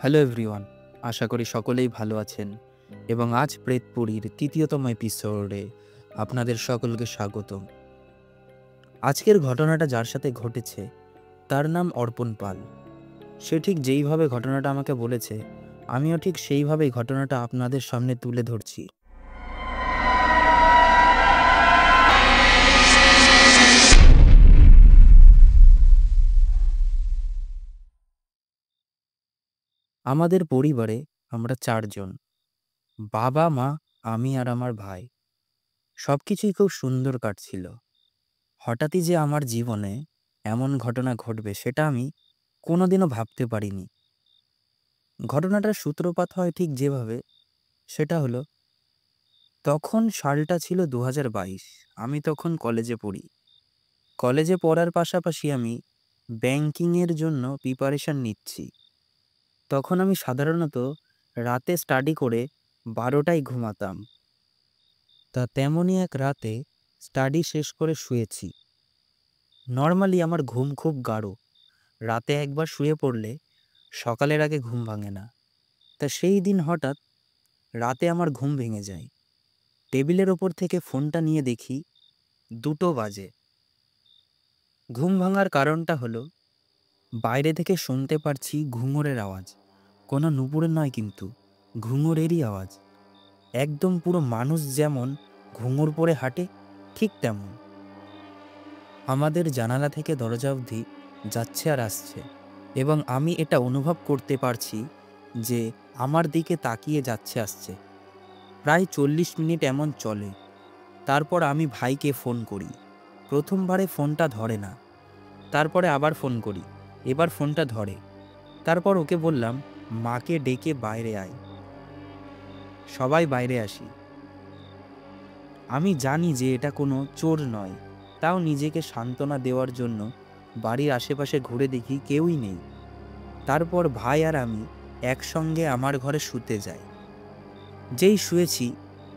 Hello everyone, আশা করি সকলেই ভালো আছেন এবং আজ প্রেতপুরীর তৃতীয়তম এপিসোডে আপনাদের সকলকে স্বাগতম। আজকের ঘটনাটা যার সাথে ঘটেছে তার নাম অর্পণ পাল। সে ঠিক যেইভাবে ঘটনাটা আমাকে বলেছে আমিও ঠিক সেইভাবেই ঘটনাটা আপনাদের সামনে তুলে ধরছি। আমাদের পরিবারে আমরা 4 জন, বাবা, মা, আমি আর আমার ভাই। সব কিছুই খুব সুন্দর কাটছিল। হঠাৎই যে আমার জীবনে এমন ঘটনা ঘটবে সেটা আমি কোনোদিনও ভাবতে পারিনি। ঘটনাটার সূত্রপাত হয় ঠিক যেভাবে, সেটা হলো তখন সালটা ছিল 2022। আমি তখন কলেজে পড়ি। কলেজে পড়ার পাশাপাশি আমি ব্যাংকিংয়ের জন্য প্রিপারেশন নিচ্ছি। তখন আমি সাধারণত রাতে স্টাডি করে 12টায় ঘুমাতাম। তা তেমনই এক রাতে স্টাডি শেষ করে শুয়েছি। নর্মালি আমার ঘুম খুব গাঢ়। রাতে একবার শুয়ে পড়লে সকালের আগে ঘুম ভাঙে না। তা সেই দিন হঠাৎ রাতে আমার ঘুম ভেঙে যায়। টেবিলের ওপর থেকে ফোনটা নিয়ে দেখি 2টো বাজে। ঘুম ভাঙার কারণটা হলো বাইরে থেকে শুনতে পারছি ঘুঙুরের আওয়াজ। কোনো নুপুরের নয় কিন্তু, ঘুঙুরেরই আওয়াজ। একদম পুরো মানুষ যেমন ঘুঙুর পরে হাঁটে ঠিক তেমন। আমাদের জানালা থেকে দরজা অবধি যাচ্ছে আর আসছে এবং আমি এটা অনুভব করতে পারছি যে আমার দিকে তাকিয়ে যাচ্ছে আসছে। প্রায় 40 মিনিট এমন চলে। তারপর আমি ভাইকে ফোন করি। প্রথমবারে ফোনটা ধরে না। তারপরে আবার ফোন করি, এবার ফোনটা ধরে। তারপর ওকে বললাম মাকে ডেকে বাইরে আয়। সবাই বাইরে আসি। আমি জানি যে এটা কোনো চোর নয়, তাও নিজেকে সান্ত্বনা দেওয়ার জন্য বাড়ির আশেপাশে ঘুরে দেখি কেউই নেই। তারপর ভাই আর আমি একসঙ্গে আমার ঘরে শুতে যাই। যেই শুয়েছি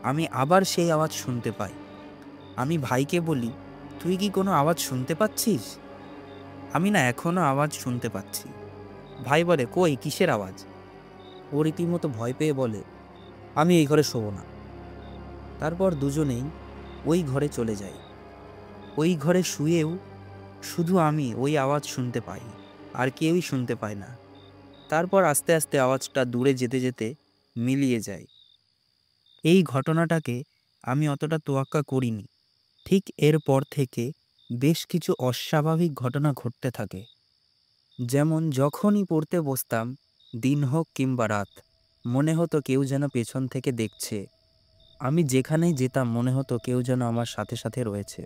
আমি আবার সেই আওয়াজ শুনতে পাই। আমি ভাইকে বলি, তুই কি কোনো আওয়াজ শুনতে পাচ্ছিস? আমি না এখনো আওয়াজ শুনতে পাচ্ছি। ভাই বলে, কই কিসের আওয়াজ? ও রীতিমতো ভয় পেয়ে বলে, আমি এই ঘরে শোবো না। তারপর দুজনেই ওই ঘরে চলে যাই। ওই ঘরে শুয়েও শুধু আমি ওই আওয়াজ শুনতে পাই, আর কেউই শুনতে পায় না। তারপর আস্তে আস্তে আওয়াজটা দূরে যেতে যেতে মিলিয়ে যায়। এই ঘটনাটাকে আমি অতটা তোয়াক্কা করিনি। ঠিক এরপর থেকে বেশ কিছু অস্বাভাবিক ঘটনা ঘটতে থাকে। যেমন যখনই পড়তে বসতাম, দিন হোক কিংবা রাত, মনে হতো কেউ যেন পেছন থেকে দেখছে। আমি যেখানেই যেতাম মনে হতো কেউ যেন আমার সাথে সাথে রয়েছে।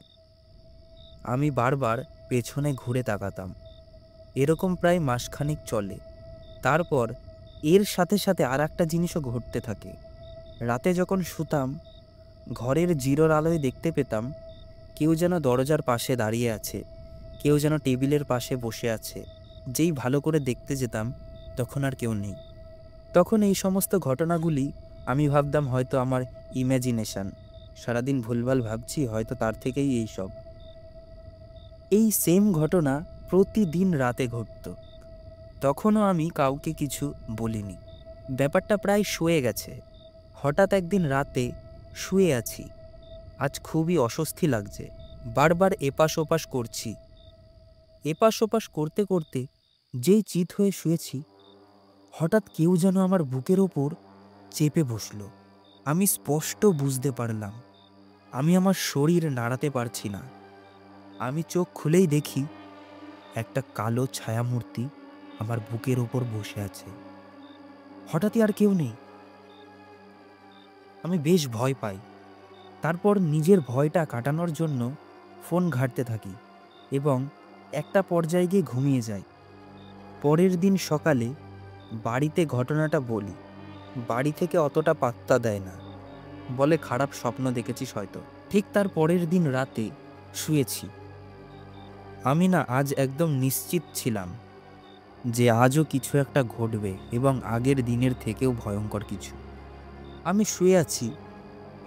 আমি বারবার পেছনে ঘুরে তাকাতাম। এরকম প্রায় মাসখানেক চলে। তারপর এর সাথে সাথে আর একটা জিনিসও ঘটতে থাকে। রাতে যখন শুতাম, ঘরের জিরোর আলোয় দেখতে পেতাম কেউ যেন দরজার পাশে দাঁড়িয়ে আছে, কেউ যেন টেবিলের পাশে বসে আছে। যেই ভালো করে দেখতে যেতাম তখন আর কেউ নেই। তখন এই সমস্ত ঘটনাগুলি আমি ভাবতাম হয়তো আমার ইম্যাজিনেশন, সারাদিন ভুলভাল ভাবছি, হয়তো তার থেকেই এই সব। এই সেম ঘটনা প্রতিদিন রাতে ঘটত। তখনও আমি কাউকে কিছু বলিনি। ব্যাপারটা প্রায় সয়ে গেছে। হঠাৎ একদিন রাতে শুয়ে আছি। আজ খুবই অস্বস্তি লাগছে। বারবার এপাশ ওপাশ করছি। এপাশ ওপাশ করতে করতে যেই চিত হয়ে শুয়েছি, হঠাৎ কেউ যেন আমার বুকের ওপর চেপে বসলো। আমি স্পষ্ট বুঝতে পারলাম আমি আমার শরীর নাড়াতে পারছি না। আমি চোখ খুলেই দেখি একটা কালো ছায়ামূর্তি আমার বুকের ওপর বসে আছে। হঠাৎই আর কেউ নেই। আমি বেশ ভয় পাই। তারপর নিজের ভয়টা কাটানোর জন্য ফোন ঘাঁটতে থাকি এবং একটা পর্যায়ে গিয়ে ঘুমিয়ে যাই। পরের দিন সকালে বাড়িতে ঘটনাটা বলি। বাড়ি থেকে অতটা পাত্তা দেয় না, বলে খারাপ স্বপ্ন দেখেছিস হয়তো। ঠিক তার পরের দিন রাতে শুয়েছি। আমি না আজ একদম নিশ্চিত ছিলাম যে আজও কিছু একটা ঘটবে এবং আগের দিনের থেকেও ভয়ঙ্কর কিছু। আমি শুয়ে আছি,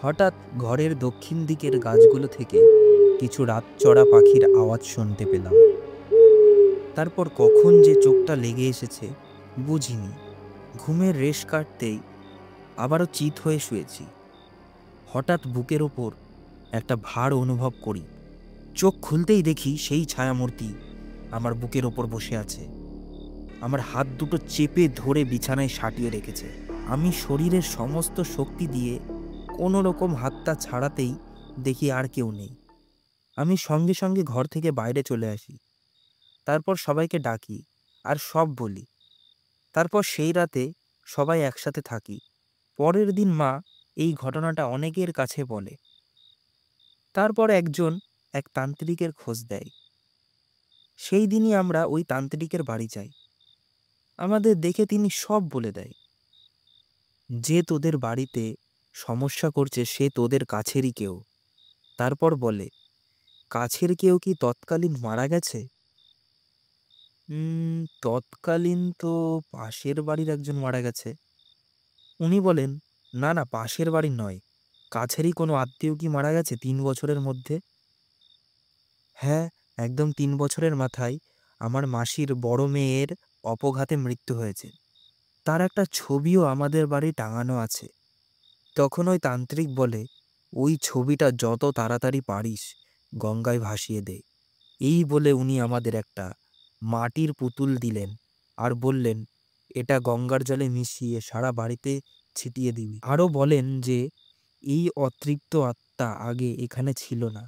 হঠাৎ ঘরের দক্ষিণ দিকের গাছগুলো থেকে কিছু রাতচড়া পাখির আওয়াজ শুনতে পেলাম। তারপর কখন যে চোখটা লেগে এসেছে বুঝিনি। ঘুমের রেশ কাটতেই আবারও চিত হয়ে শুয়েছি। হঠাৎ বুকের ওপর একটা ভার অনুভব করি। চোখ খুলতেই দেখি সেই ছায়ামূর্তি আমার বুকের ওপর বসে আছে। আমার হাত দুটো চেপে ধরে বিছানায় সাটিয়ে রেখেছে। আমি শরীরের সমস্ত শক্তি দিয়ে কোনো রকম হাতটা ছাড়াতেই দেখি আর কেউ নেই। আমি সঙ্গে সঙ্গে ঘর থেকে বাইরে চলে আসি। তারপর সবাইকে ডাকি আর সব বলি। তারপর সেই রাতে সবাই একসাথে থাকি। পরের দিন মা এই ঘটনাটা অনেকের কাছে বলে। তারপর একজন এক তান্ত্রিকের খোঁজ দেয়। সেই দিনই আমরা ওই তান্ত্রিকের বাড়ি যাই। আমাদের দেখে তিনি সব বলে দেয়। যে তোদের বাড়িতে সমস্যা করছে সে তোদের কাছেরই কেউ। তারপর বলে, কাছের কেউ কি তৎকালীন মারা গেছে? তৎকালীন তো পাশের বাড়ির একজন মারা গেছে। উনি বলেন, না না, পাশের বাড়ির নয়, কাছেরই কোনো আত্মীয় কি মারা গেছে 3 বছরের মধ্যে? হ্যাঁ, একদম 3 বছরের মাথায় আমার মাসির বড় মেয়ের অপঘাতে মৃত্যু হয়েছে। তার একটা ছবিও আমাদের বাড়ি টাঙানো আছে। তখন ওই তান্ত্রিক বলে, ওই ছবিটা যত তাড়াতাড়ি পারিস গঙ্গায় ভাসিয়ে দে। এই বলে উনি আমাদের একটা মাটির পুতুল দিলেন আর বললেন, এটা গঙ্গার জলে মিশিয়ে সারা বাড়িতে ছিটিয়ে দিবি। আরও বলেন যে এই অতৃপ্ত আত্মা আগে এখানে ছিল না,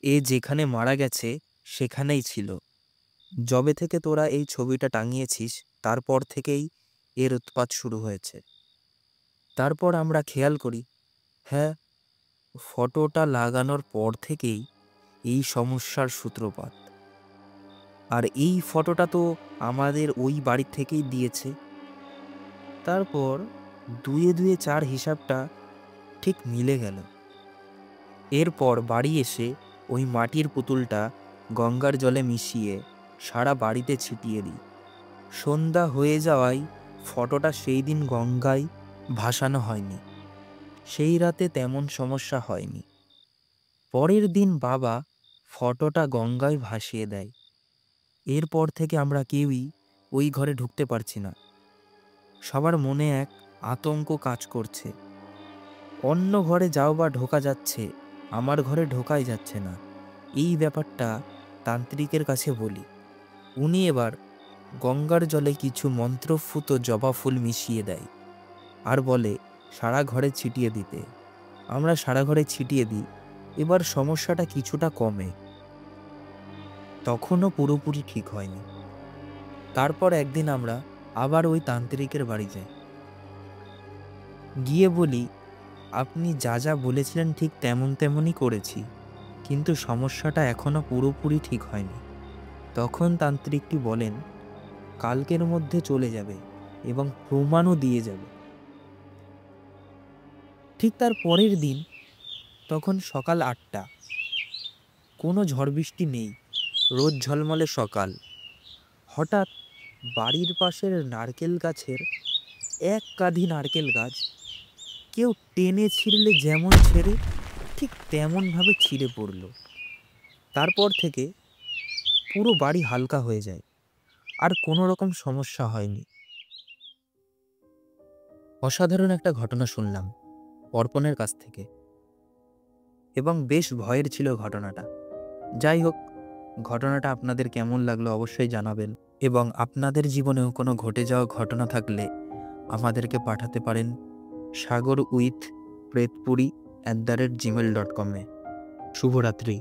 এ যেখানে মারা গেছে সেখানেই ছিল। যবে থেকে তোরা এই ছবিটা টাঙিয়েছিস তারপর থেকেই এর উৎপাত শুরু হয়েছে। তারপর আমরা খেয়াল করি, হ্যাঁ, ফটোটা লাগানোর পর থেকেই এই সমস্যার সূত্রপাত। আর এই ফটোটা তো আমাদের ওই বাড়ি থেকেই দিয়েছে। তারপর 2 2 4 হিসাবটা ঠিক মিলে গেল। এরপর বাড়ি এসে ওই মাটির পুতুলটা গঙ্গার জলে মিশিয়ে সারা বাড়িতে ছিটিয়ে দিই। সন্ধ্যা হয়ে যাওয়ায় ফটোটা সেই দিন গঙ্গায় ভাসানো হয়নি। সেই রাতে তেমন সমস্যা হয়নি। পরের দিন বাবা ফটোটা গঙ্গায় ভাসিয়ে দেয়। এরপর থেকে আমরা কেউই ওই ঘরে ঢুকতে পারছি না। সবার মনে এক আতঙ্ক কাজ করছে। অন্য ঘরে যাও বা ঢোকা যাচ্ছে, আমার ঘরে ঢোকাই যাচ্ছে না। এই ব্যাপারটা তান্ত্রিকের কাছে বলি। উনি এবার গঙ্গার জলে কিছু মন্ত্রফুত জবা ফুল মিশিয়ে দেয় আর বলে সারা ঘরে ছিটিয়ে দিতে। আমরা সারা ঘরে ছিটিয়ে দিই। এবার সমস্যাটা কিছুটা কমে, তখনও পুরোপুরি ঠিক হয়নি। তারপর একদিন আমরা আবার ওই তান্ত্রিকের বাড়ি যাই। গিয়ে বলি, আপনি যা যা বলেছিলেন ঠিক তেমনই করেছি, কিন্তু সমস্যাটা এখনো পুরোপুরি ঠিক হয়নি। তখন তান্ত্রিকটি বলেন, কালকের মধ্যে চলে যাবে এবং প্রমাণও দিয়ে যাবে। ঠিক তার পরের দিন, তখন সকাল 8টা, কোনো ঝড় বৃষ্টি নেই, রোদ ঝলমলে সকাল। হঠাৎ বাড়ির পাশের নারকেল গাছের এক কাঁধি নারকেল গাছ কেউ টেনে ছিঁড়লে যেমন ছেড়ে ঠিক তেমনভাবে ছিঁড়ে পড়ল। তারপর থেকে পুরো বাড়ি হালকা হয়ে যায়, আর কোনো রকম সমস্যা হয়নি। অসাধারণ একটা ঘটনা শুনলাম অর্পণের কাছ থেকে, এবং বেশ ভয়ের ছিল ঘটনাটা। যাই হোক, ঘটনাটা আপনাদের কেমন লাগলো অবশ্যই জানাবেন, এবং আপনাদের জীবনেও কোনো ঘটে যাওয়া ঘটনা থাকলে আমাদেরকে পাঠাতে পারেন sagar with pretpuri@gmail.com-এ। শুভরাত্রি।